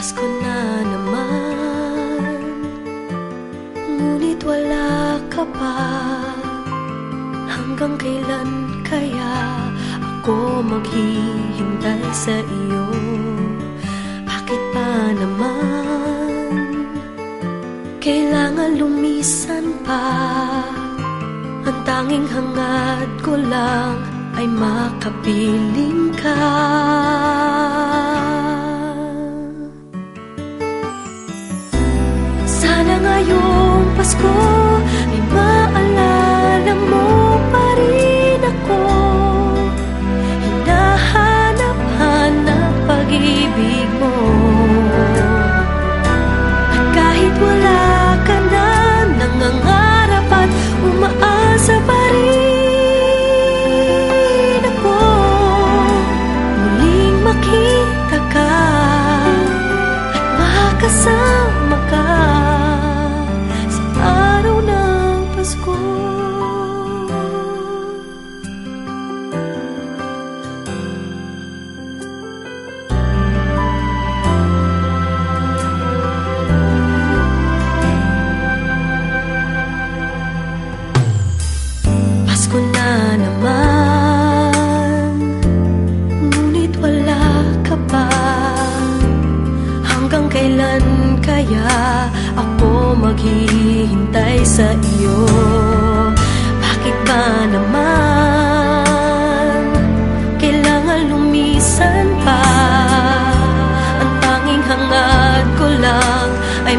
Pasko na naman, ngunit wala ka pa. Hanggang kailan kaya ako maghihintay sa iyo? Bakit pa naman kailangan lumisan pa? Ang tanging hangad ko lang ay makapiling ka. Sana ngayong Pasko ay maalala mo pa rin ako. Hinahanap-hanap pag-ibig mo. At kahit wala ka na, nangangarap at umaasa pa rin ako. Muling makita ka at makasama ka sa araw ng Pasko. Pasko na naman, ngunit wala ka pa. Hanggang kailan kaya ako maghihintay sa iyo? Bakit ba naman kailangan lumisan pa? Ang tanging hangad ko lang ay